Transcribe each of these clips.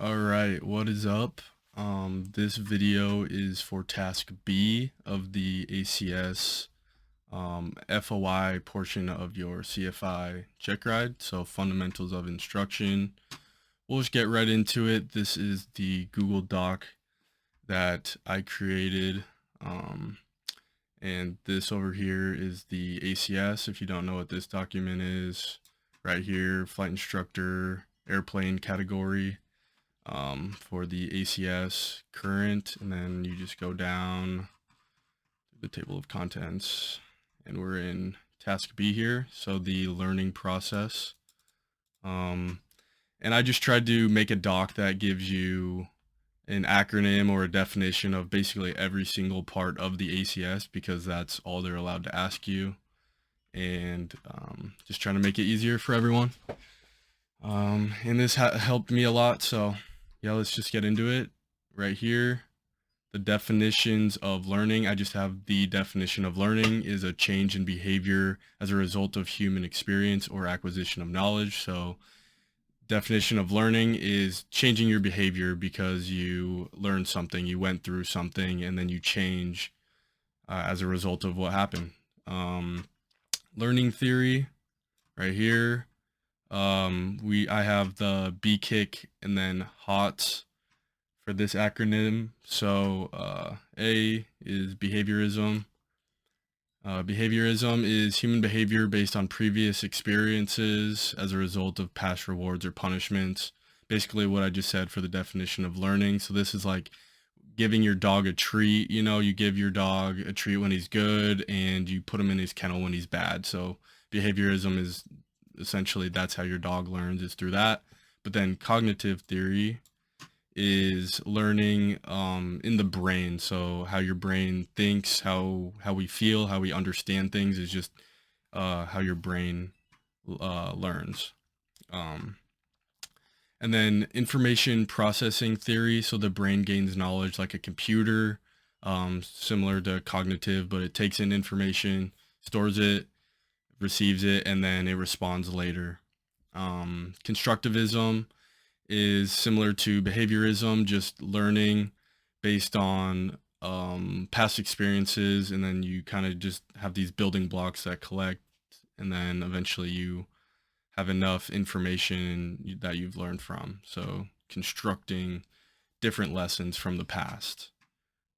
All right, what is up? This video is for task B of the ACS FOI portion of your CFI check ride. So fundamentals of instruction. We'll just get right into it. This is the Google Doc that I created. And this over here is the ACS. If you don't know what this document is, right here, flight instructor, airplane category. For the ACS current, and then you just go down the table of contents, and we're in task B here, so the learning process. And I just tried to make a doc that gives you an acronym or a definition of basically every single part of the ACS, because that's all they're allowed to ask you, and just trying to make it easier for everyone. And this helped me a lot, so yeah, let's just get into it. Right here, the definitions of learning. I just have the definition of learning is a change in behavior as a result of human experience or acquisition of knowledge. So definition of learning is changing your behavior because you learned something, you went through something, and then you change as a result of what happened. Learning theory right here. I have the B-kick and then HOTS for this acronym. So A is behaviorism. Behaviorism is human behavior based on previous experiences as a result of past rewards or punishments. Basically what I just said for the definition of learning. So this is like giving your dog a treat. You know, you give your dog a treat when he's good and you put him in his kennel when he's bad. So behaviorism is essentially that's how your dog learns, is through that. But then cognitive theory is learning in the brain. So how your brain thinks, how we feel, how we understand things is just how your brain learns. And then information processing theory. So the brain gains knowledge like a computer, similar to cognitive, but it takes in information, stores it, receives it, and then it responds later. Constructivism is similar to behaviorism, just learning based on past experiences, and then you kind of just have these building blocks that collect, and then eventually you have enough information that you've learned from. So constructing different lessons from the past.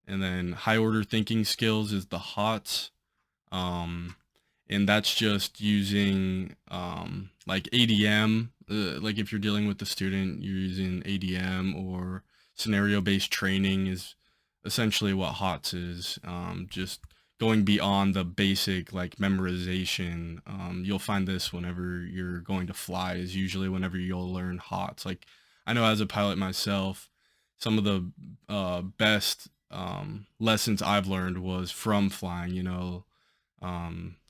And then high order thinking skills is the HOTS. And that's just using like ADM, like if you're dealing with the student, you're using ADM, or scenario-based training is essentially what HOTS is. Just going beyond the basic like memorization. You'll find this whenever you're going to fly, is usually whenever you'll learn HOTS. Like I know as a pilot myself, some of the best lessons I've learned was from flying, you know,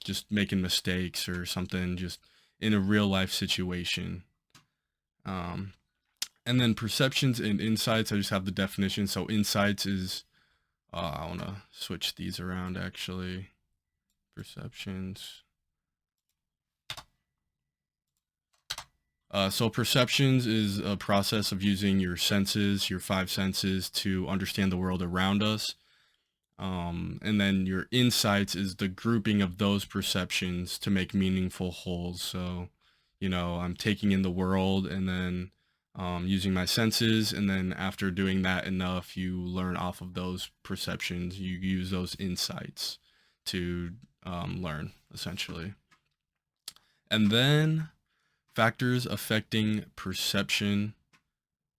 just making mistakes or something, just in a real life situation. And then perceptions and insights, I just have the definition. So insights is, I want to switch these around actually. Perceptions. So perceptions is a process of using your senses, your 5 senses, to understand the world around us. And then your insights is the grouping of those perceptions to make meaningful wholes. So, you know, I'm taking in the world and then using my senses, and then after doing that enough, you learn off of those perceptions. You use those insights to learn, essentially. And then factors affecting perception.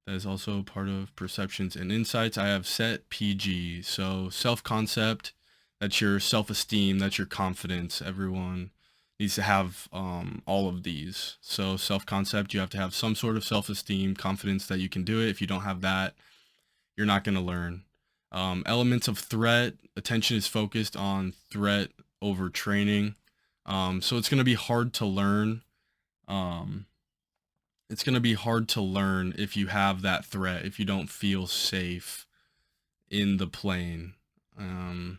That is also part of perceptions and insights. I have set PG. So self-concept, that's your self-esteem, that's your confidence. Everyone needs to have all of these. So self-concept, you have to have some sort of self-esteem, confidence that you can do it. If you don't have that, you're not going to learn. Elements of threat, attention is focused on threat over training. So it's going to be hard to learn. It's going to be hard to learn if you have that threat, if you don't feel safe in the plane. Time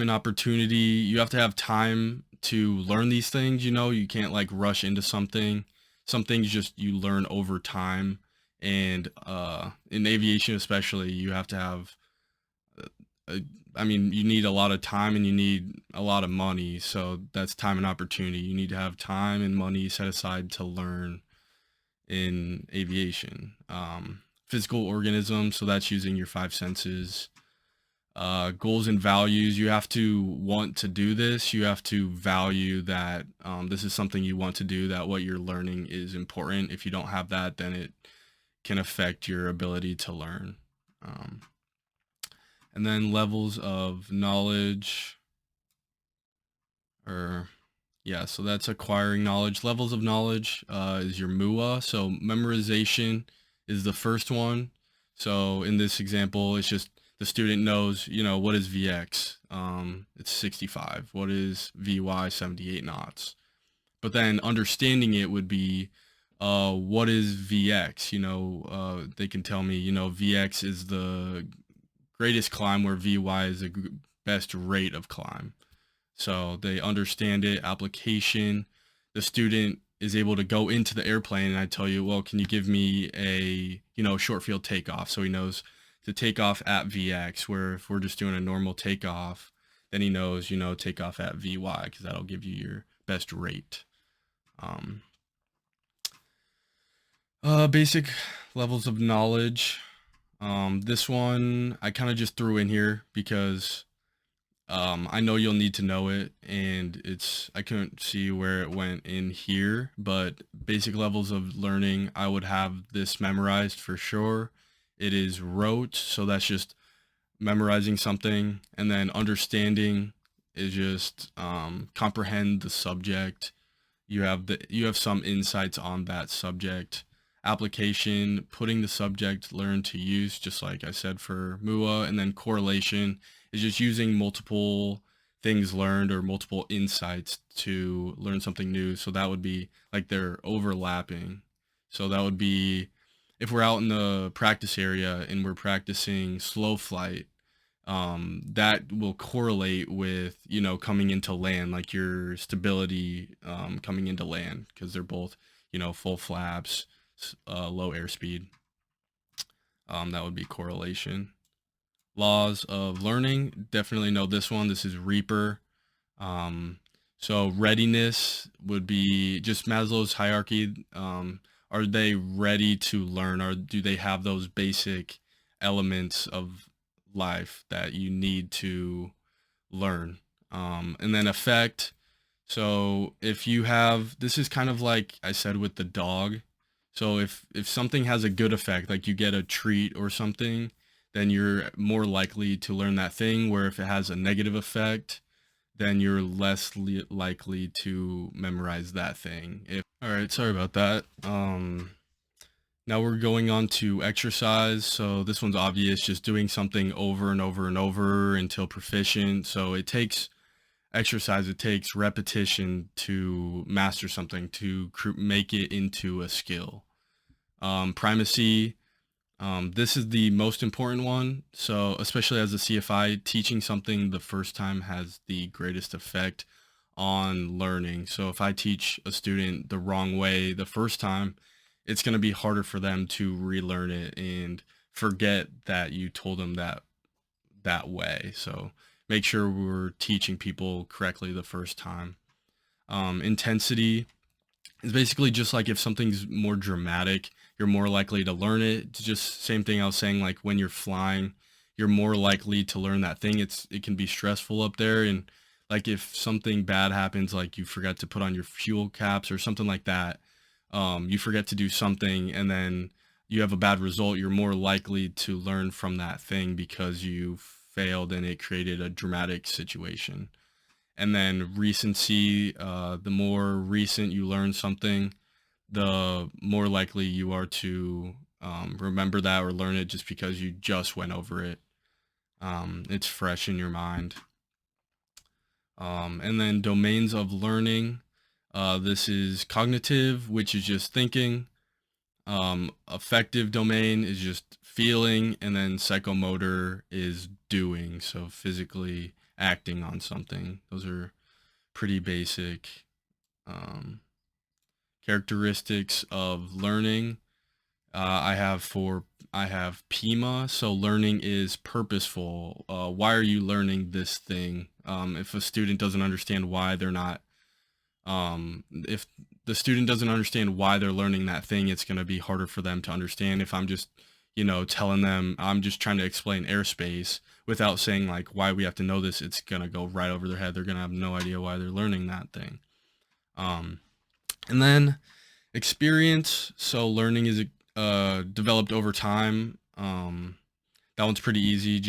and opportunity, you have to have time to learn these things. You know, you can't like rush into something. Some things just you learn over time, And in aviation especially, you have to have I mean, you need a lot of time and you need a lot of money. So that's time and opportunity. You need to have time and money set aside to learn in aviation. Physical organisms, so that's using your five senses. Goals and values, you have to want to do this. You have to value that this is something you want to do, that what you're learning is important. If you don't have that, then it can affect your ability to learn. Um, and then levels of knowledge, or yeah, so that's acquiring knowledge. Levels of knowledge is your MUA. So memorization is the first one. So in this example, it's just the student knows, what is VX? It's 65. What is VY? 78 knots. But then understanding it would be, what is VX? They can tell me, VX is the greatest climb, where VY is the best rate of climb. So they understand it. Application, the student is able to go into the airplane and I tell you, well, can you give me a, short field takeoff? So he knows to take off at VX, where if we're just doing a normal takeoff, then he knows, take off at VY, because that'll give you your best rate. Basic levels of knowledge. This one I kind of just threw in here because I know you'll need to know it, and I couldn't see where it went in here, but basic levels of learning, I would have this memorized for sure. It is rote, so that's just memorizing something, and then understanding is just comprehend the subject. You have some insights on that subject. Application, putting the subject learned to use, just like I said for MUA. And then correlation is just using multiple things learned or multiple insights to learn something new. So that would be like they're overlapping. So that would be if we're out in the practice area and we're practicing slow flight, that will correlate with, coming into land, like your stability coming into land, because they're both, full flaps, low airspeed. That would be correlation. Laws of learning, definitely know this one. This is Reaper. So readiness would be just Maslow's hierarchy. Are they ready to learn, or do they have those basic elements of life that you need to learn? And then effect. So if you have, this is kind of like I said with the dog. So if something has a good effect, like you get a treat or something, then you're more likely to learn that thing. Where if it has a negative effect, then you're less likely to memorize that thing. All right, sorry about that. Now we're going on to exercise. So this one's obvious, just doing something over and over and over until proficient. So it takes exercise, it takes repetition to master something, to make it into a skill. Primacy, this is the most important one. So especially as a CFI, teaching something the first time has the greatest effect on learning. So if I teach a student the wrong way the first time, it's going to be harder for them to relearn it and forget that you told them that way. So make sure we're teaching people correctly the first time. Intensity is basically just like if something's more dramatic, you're more likely to learn it. It's just same thing I was saying, like when you're flying, you're more likely to learn that thing. It can be stressful up there, and like if something bad happens, like you forget to put on your fuel caps or something like that, you forget to do something and then you have a bad result, you're more likely to learn from that thing because you failed and it created a dramatic situation. And then recency, the more recent you learn something, the more likely you are to remember that or learn it just because you just went over it. It's fresh in your mind. And then domains of learning. This is cognitive, which is just thinking. Affective domain is just feeling, and then psychomotor is doing, so physically acting on something. Those are pretty basic characteristics of learning. I have PIMA, so learning is purposeful. Why are you learning this thing? If a student doesn't understand why they're not, if the student doesn't understand why they're learning that thing, it's going to be harder for them to understand. If I'm just, telling them I'm just trying to explain airspace without saying like why we have to know this, it's going to go right over their head. They're going to have no idea why they're learning that thing. Um, and then experience. So learning is developed over time. That one's pretty easy.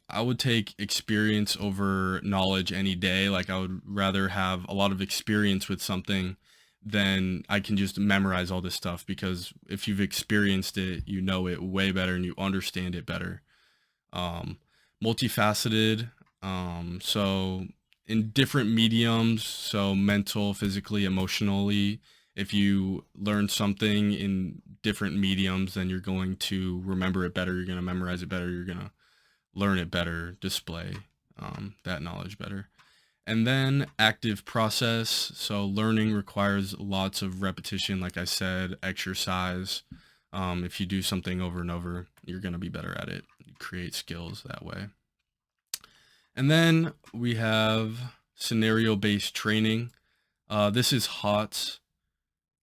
I would take experience over knowledge any day. Like I would rather have a lot of experience with something than I can just memorize all this stuff, because if you've experienced it, you know it way better and you understand it better. Um, multifaceted. So in different mediums, so mental, physically, emotionally, if you learn something in different mediums, then you're going to remember it better. You're going to memorize it better. You're going to learn it better, display that knowledge better. And then active process. So learning requires lots of repetition, like I said, exercise. If you do something over and over, you're going to be better at it. You create skills that way. And then we have scenario-based training. This is HOTS,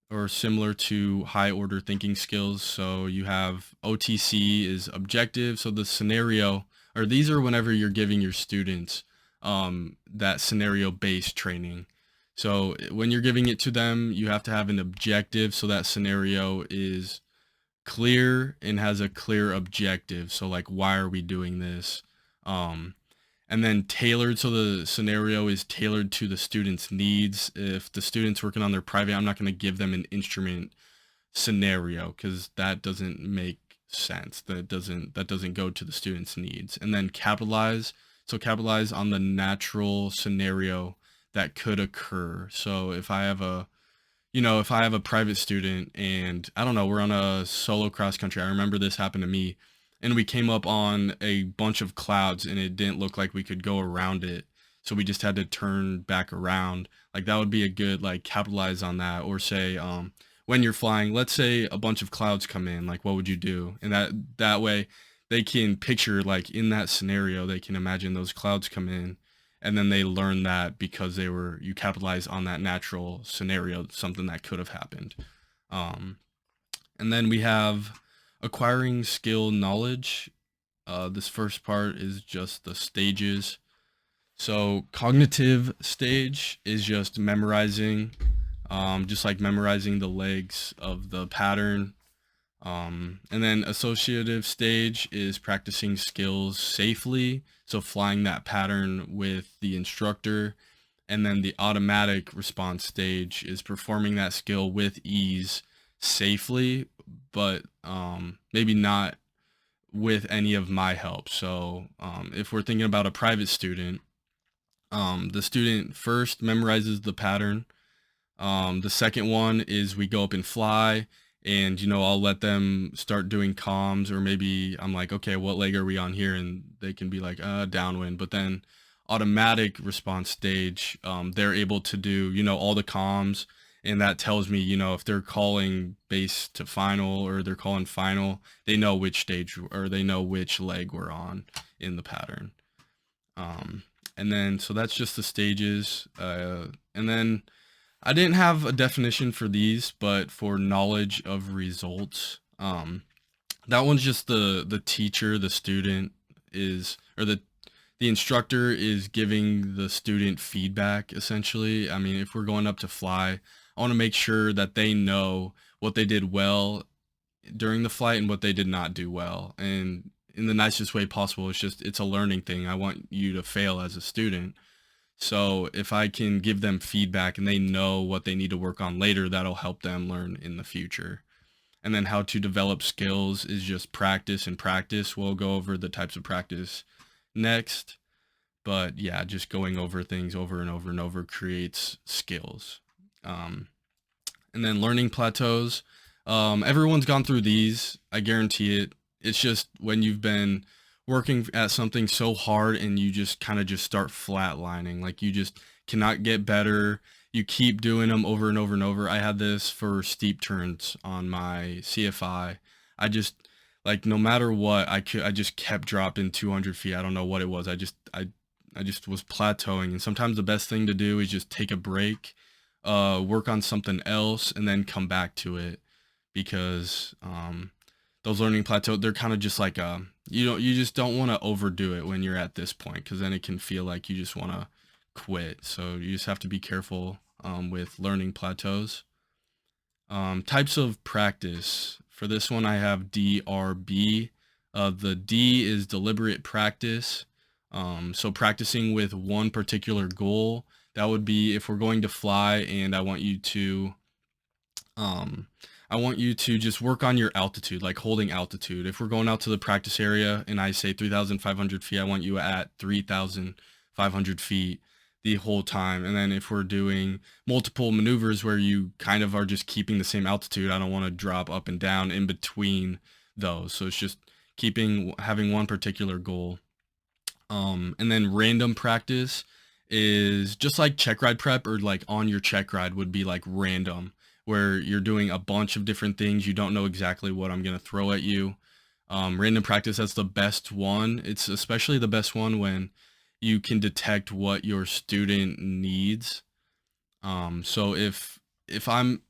or similar to high order thinking skills. So you have OTC is objective. So the scenario, or these are whenever you're giving your students that scenario-based training. So when you're giving it to them, you have to have an objective. So that scenario is clear and has a clear objective. So like, why are we doing this? And then tailored. So the scenario is tailored to the student's needs. If the student's working on their private, I'm not going to give them an instrument scenario, because that doesn't make sense. That doesn't go to the student's needs. And then capitalize. So capitalize on the natural scenario that could occur. So if I have a private student and I don't know, we're on a solo cross country. I remember this happened to me, and we came up on a bunch of clouds and it didn't look like we could go around it. So we just had to turn back around. Like that would be a good, like, capitalize on that. Or say, when you're flying, let's say a bunch of clouds come in, like what would you do? And that way they can picture, like in that scenario, they can imagine those clouds come in, and then they learn that because you capitalize on that natural scenario, something that could have happened. And then we have acquiring skill knowledge. This first part is just the stages. So cognitive stage is just memorizing, just like memorizing the legs of the pattern. And then associative stage is practicing skills safely, so flying that pattern with the instructor. And then the automatic response stage is performing that skill with ease safely, but maybe not with any of my help. So if we're thinking about a private student, the student first memorizes the pattern. The second one is we go up and fly, and I'll let them start doing comms, or maybe I'm like, okay, what leg are we on here? And they can be like, downwind. But then automatic response stage, they're able to do, all the comms, and that tells me, if they're calling base to final or they're calling final, they know which stage, or they know which leg we're on in the pattern. And then, so that's just the stages. And then I didn't have a definition for these, but for knowledge of results, that one's just the teacher, the student is, or the instructor is giving the student feedback, essentially. I mean, if we're going up to fly, I want to make sure that they know what they did well during the flight and what they did not do well. And in the nicest way possible, it's a learning thing. I want you to fail as a student. So if I can give them feedback and they know what they need to work on later, that'll help them learn in the future. And then how to develop skills is just practice and practice. We'll go over the types of practice next. But yeah, just going over things over and over and over creates skills. And then learning plateaus. Everyone's gone through these. I guarantee it. It's just when you've been working at something so hard and you just kind of just start flatlining, like you just cannot get better. you keep doing them over and over and over. I had this for steep turns on my CFI. I just like no matter what, I just kept dropping 200 feet. I don't know what it was. I just was plateauing. And sometimes the best thing to do is just take a break, work on something else, and then come back to it, because those learning plateau, they're kind of just like you just don't want to overdo it when you're at this point, because then it can feel like you just want to quit. So you just have to be careful with learning plateaus. Types of practice. For this one, I have DRB. The D is deliberate practice. So practicing with one particular goal. That would be if we're going to fly and I want you to just work on your altitude, like holding altitude. If we're going out to the practice area and I say 3,500 feet, I want you at 3,500 feet the whole time. And then if we're doing multiple maneuvers where you kind of are just keeping the same altitude, I don't want to drop up and down in between those. So it's just having one particular goal. And then random practice is just like check ride prep, or like on your check ride would be like random, where you're doing a bunch of different things. You don't know exactly what I'm going to throw at you. Random practice, that's the best one. It's especially the best one when you can detect what your student needs. So if I'm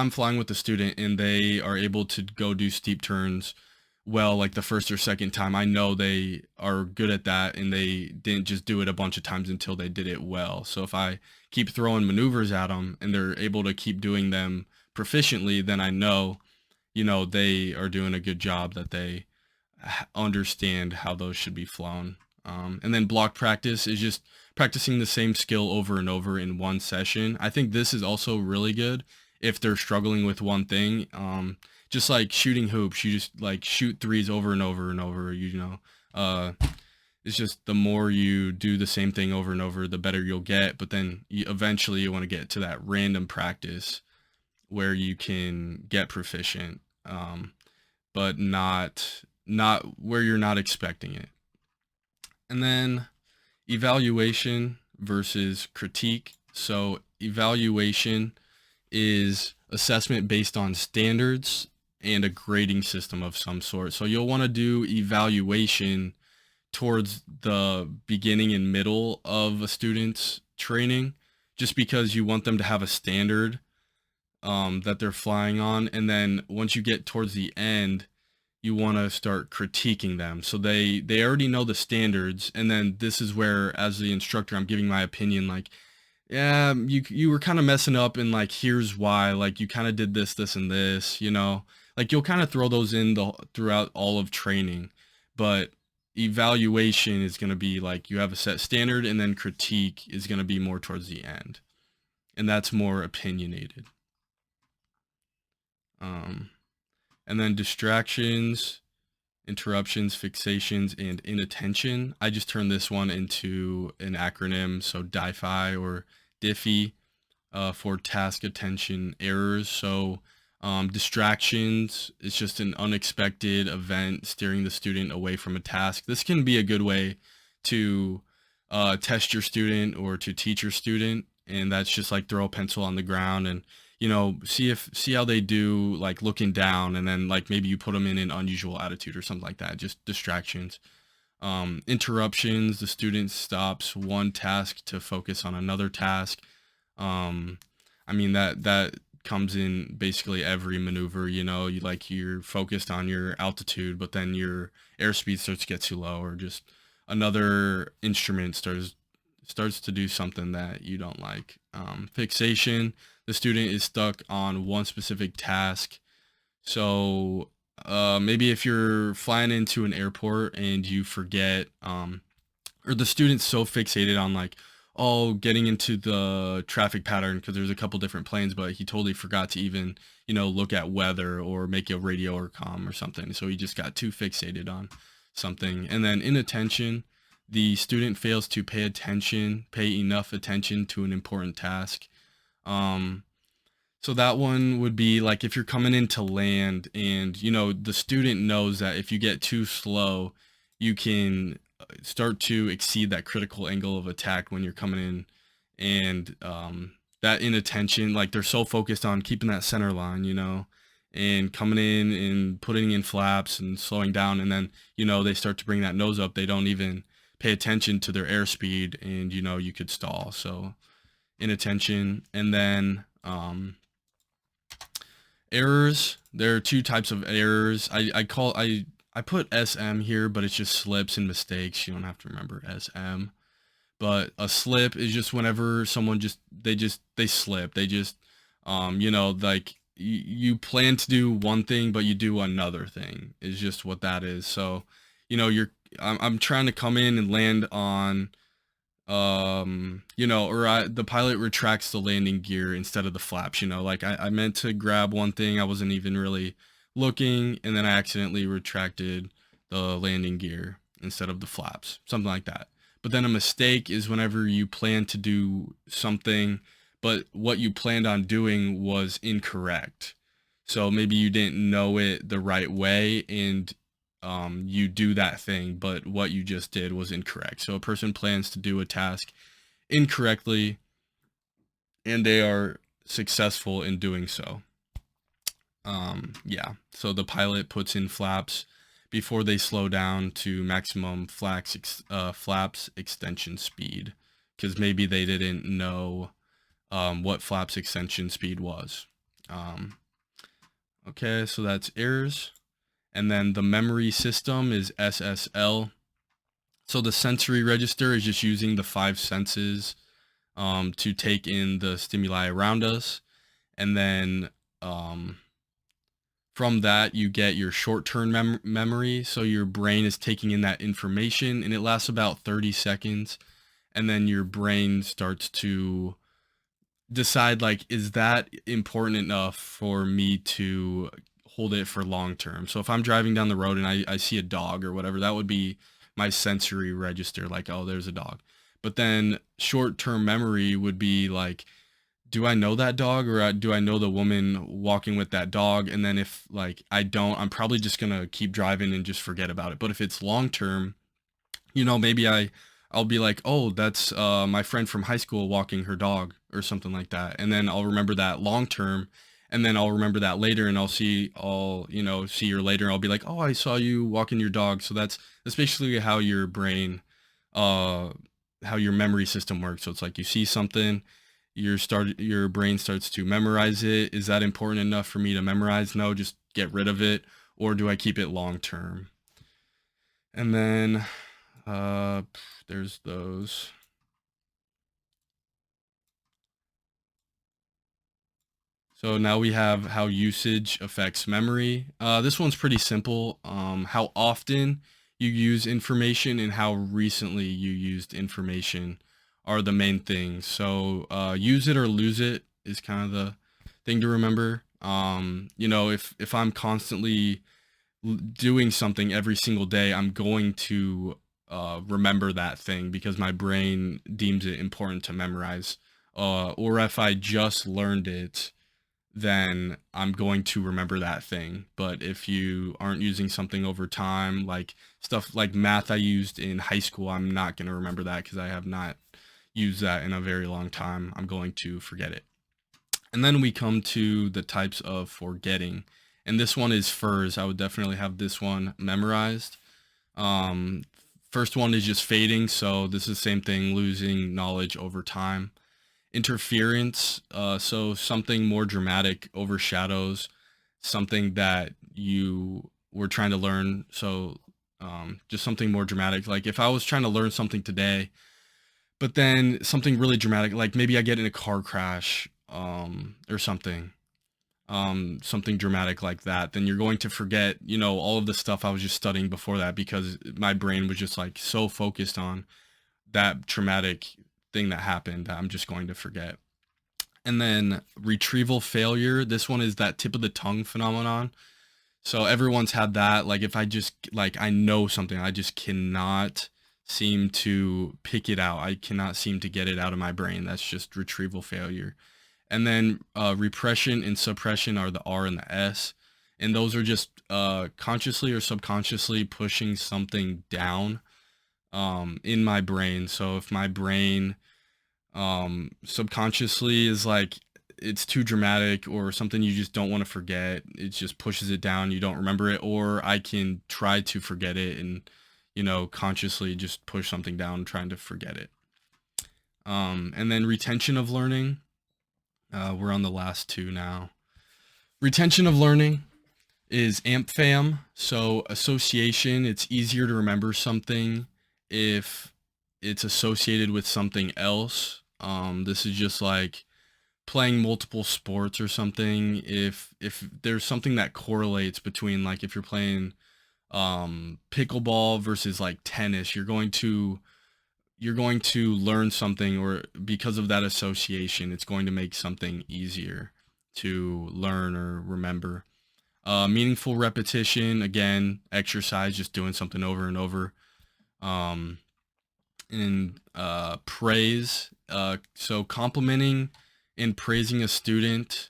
flying with the student and they are able to go do steep turns well, like the first or second time, I know they are good at that and they didn't just do it a bunch of times until they did it well. So if I keep throwing maneuvers at them and they're able to keep doing them proficiently, then I know, they are doing a good job, that they understand how those should be flown. And then block practice is just practicing the same skill over and over in one session. I think this is also really good if they're struggling with one thing. Just like shooting hoops, you just like shoot threes over and over and over, it's just the more you do the same thing over and over, the better you'll get. But then eventually you want to get to that random practice where you can get proficient, but not where you're not expecting it. And then evaluation versus critique. So evaluation is assessment based on standards and a grading system of some sort. So you'll want to do evaluation towards the beginning and middle of a student's training, just because you want them to have a standard that they're flying on. And then once you get towards the end, you want to start critiquing them. So they already know the standards. And then this is where, as the instructor, I'm giving my opinion, like, yeah, you were kind of messing up, and like, here's why, like, you kind of did this, and this, like you'll kind of throw those in throughout all of training. But evaluation is going to be like, you have a set standard, and then critique is going to be more towards the end. And that's more opinionated. And then distractions, interruptions, fixations, and inattention. I just turned this one into an acronym, so DIFI or DIFI, for task attention errors. So distractions is just an unexpected event steering the student away from a task. This can be a good way to test your student or to teach your student, and that's just like throw a pencil on the ground and see how they do, like looking down, and then like maybe you put them in an unusual attitude or something like that. Just distractions. Interruptions, the student stops one task to focus on another task. I mean, that comes in basically every maneuver. You're focused on your altitude, but then your airspeed starts to get too low, or just another instrument starts to do something that you don't like. Fixation, the student is stuck on one specific task. So maybe if you're flying into an airport and you forget, or the student's so fixated on like, getting into the traffic pattern, because there's a couple different planes, but he totally forgot to even, look at weather or make a radio or comm or something. So he just got too fixated on something. And then inattention, the student fails to pay enough attention to an important task. So that one would be like if you're coming into land and, the student knows that if you get too slow, you can start to exceed that critical angle of attack when you're coming in. And that inattention, like they're so focused on keeping that center line, and coming in and putting in flaps and slowing down, and then they start to bring that nose up. They don't even pay attention to their airspeed, and you could stall. So inattention. And then errors. There are two types of errors. I put SM here, but it's just slips and mistakes. You don't have to remember SM. But a slip is just whenever someone they slip. They just like you plan to do one thing, but you do another thing, is just what that is. So I'm trying to come in and land on the pilot retracts the landing gear instead of the flaps. Like I meant to grab one thing, I wasn't even really looking, and then I accidentally retracted the landing gear instead of the flaps, something like that. But then a mistake is whenever you plan to do something, but what you planned on doing was incorrect. So maybe you didn't know it the right way, and you do that thing, but what you just did was incorrect. So a person plans to do a task incorrectly, and they are successful in doing so. Yeah, so the pilot puts in flaps before they slow down to maximum flaps extension speed, because maybe they didn't know what flaps extension speed was. Okay, so that's errors. And then the memory system is SSL. So the sensory register is just using the 5 senses to take in the stimuli around us. And then from that, you get your short-term memory. So your brain is taking in that information, and it lasts about 30 seconds. And then your brain starts to decide, like, is that important enough for me to hold it for long term? So if I'm driving down the road and I see a dog or whatever, that would be my sensory register, like, oh, there's a dog. But then short-term memory would be like, do I know that dog, or do I know the woman walking with that dog? And then if like I don't, I'm probably just gonna keep driving and just forget about it. But if it's long term, maybe I'll be like, oh, that's my friend from high school walking her dog or something like that, and then I'll remember that long term, and then I'll remember that later, and I'll see her later, and I'll be like, oh, I saw you walking your dog. So that's basically how your brain, how your memory system works. So it's like you see something, your brain starts to memorize it. Is that important enough for me to memorize? No, just get rid of it. Or do I keep it long term? And then there's those. So now we have how usage affects memory. This one's pretty simple. How often you use information and how recently you used information are the main things. So use it or lose it is kind of the thing to remember. If I'm constantly doing something every single day, I'm going to remember that thing because my brain deems it important to memorize. Or if I just learned it, then I'm going to remember that thing. But if you aren't using something over time, like stuff like math I used in high school, I'm not going to remember that because I have not used that in a very long time. I'm going to forget it. And then we come to the types of forgetting. And this one is FORS. I would definitely have this one memorized. First one is just fading. So this is the same thing, losing knowledge over time. Interference, so something more dramatic overshadows something that you were trying to learn. So just something more dramatic. Like if I was trying to learn something today, but then something really dramatic, like maybe I get in a car crash or something dramatic like that, then you're going to forget, all of the stuff I was just studying before that because my brain was just like so focused on that traumatic thing that happened that I'm just going to forget. And then retrieval failure. This one is that tip of the tongue phenomenon. So everyone's had that. Like if I just I know something, I just cannot seem to pick it out. I cannot seem to get it out of my brain. That's just retrieval failure. And then repression and suppression are the R and the S. And those are just consciously or subconsciously pushing something down in my brain. So if my brain Subconsciously is like it's too dramatic or something you just don't want to forget. It just pushes it down. You don't remember it, or I can try to forget it and, consciously just push something down, trying to forget it. And then retention of learning. We're on the last two now. Retention of learning is AMP-FAM. So association, it's easier to remember something if it's associated with something else. This is just like playing multiple sports or something. If there's something that correlates between, like, if you're playing pickleball versus like tennis, you're going to learn something, or because of that association, it's going to make something easier to learn or remember. Meaningful repetition, again, exercise, just doing something over and over. Um, and praise. So complimenting and praising a student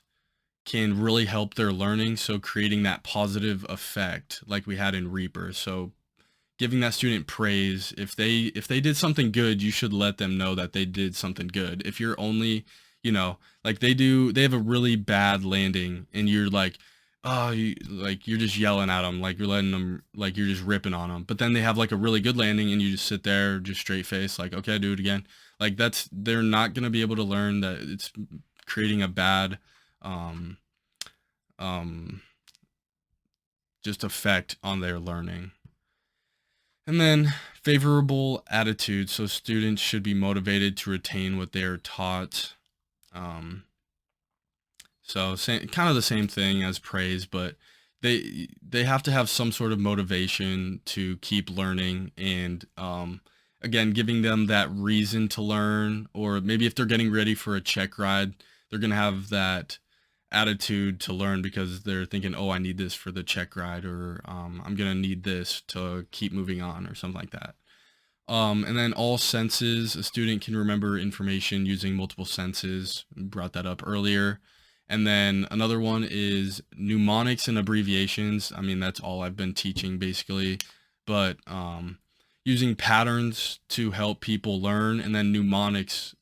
can really help their learning. So creating that positive effect, like we had in Reaper. So giving that student praise. If they did something good, you should let them know that they did something good. If you're only, like they have a really bad landing and you're like, oh, like you're just yelling at them, like you're letting them, like you're just ripping on them. But then they have like a really good landing and you just sit there, just straight face, like, okay, do it again. Like they're not going to be able to learn that. It's creating a bad, um, um, just effect on their learning. And then favorable attitude. So students should be motivated to retain what they are taught. Um, kind of the same thing as praise, but they have to have some sort of motivation to keep learning, and again, giving them that reason to learn, or maybe if they're getting ready for a check ride, they're gonna have that attitude to learn because they're thinking, oh, I need this for the check ride, or I'm gonna need this to keep moving on, or something like that. And then all senses, a student can remember information using multiple senses. We brought that up earlier. And then another one is mnemonics and abbreviations. I mean, that's all I've been teaching basically, but using patterns to help people learn. And then mnemonics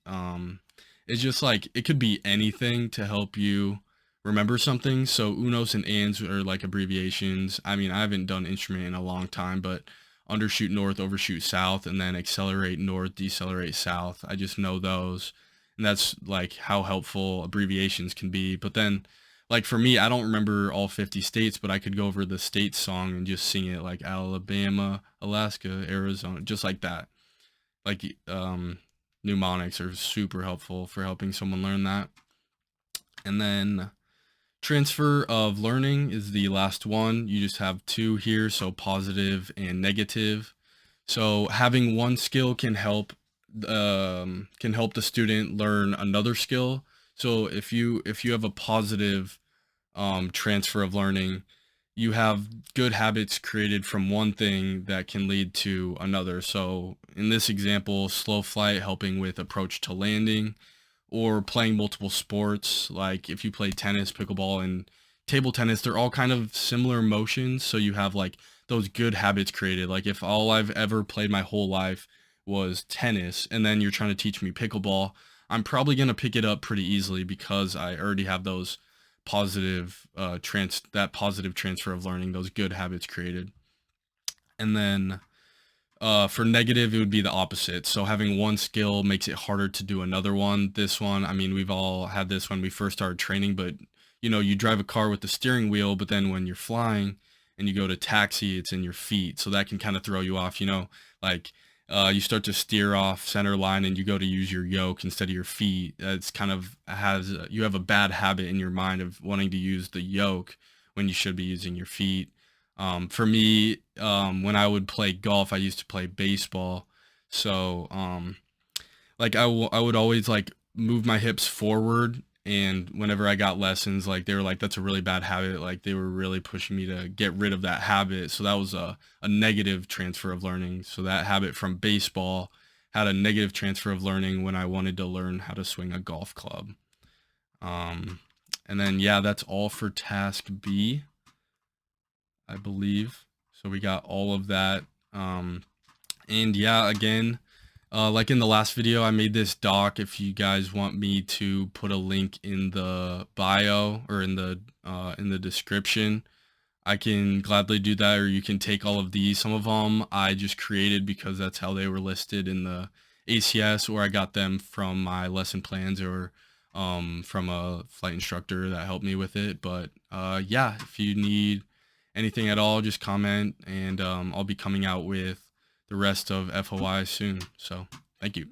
is just like, it could be anything to help you remember something. So unos and ands are like abbreviations. I mean, I haven't done instrument in a long time, but undershoot north, overshoot south, and then accelerate north, decelerate south. I just know those. And that's like how helpful abbreviations can be. But then, like for me, I don't remember all 50 states, but I could go over the state song and just sing it, like Alabama, Alaska, Arizona, just like that. Like mnemonics are super helpful for helping someone learn that. And then transfer of learning is the last one. You just have two here, so positive and negative. So having one skill can help the student learn another skill. So if you have a positive transfer of learning, you have good habits created from one thing that can lead to another. So in this example, slow flight helping with approach to landing, or playing multiple sports. Like if you play tennis, pickleball, and table tennis, they're all kind of similar motions. So you have like those good habits created. Like if all I've ever played my whole life was tennis, and then you're trying to teach me pickleball, I'm probably going to pick it up pretty easily because I already have those that positive transfer of learning, those good habits created. And then for negative, it would be the opposite. So having one skill makes it harder to do another one. This one, I mean, we've all had this when we first started training, but you drive a car with the steering wheel, but then when you're flying and you go to taxi, it's in your feet. So that can kind of throw you off, like you start to steer off center line and you go to use your yoke instead of your feet. It's kind of you have a bad habit in your mind of wanting to use the yoke when you should be using your feet. For me, when I would play golf, I used to play baseball. So, like I would always like move my hips forward. And whenever I got lessons, like they were like, that's a really bad habit. Like they were really pushing me to get rid of that habit. So that was a negative transfer of learning. So that habit from baseball had a negative transfer of learning when I wanted to learn how to swing a golf club. And then, yeah, that's all for task B, I believe. So we got all of that. And yeah, again, Like in the last video, I made this doc. If you guys want me to put a link in the bio or in the description, I can gladly do that, or you can take all of these. Some of them I just created because that's how they were listed in the ACS, or I got them from my lesson plans or from a flight instructor that helped me with it. But yeah, if you need anything at all, just comment, and I'll be coming out with the rest of FOI soon. So thank you.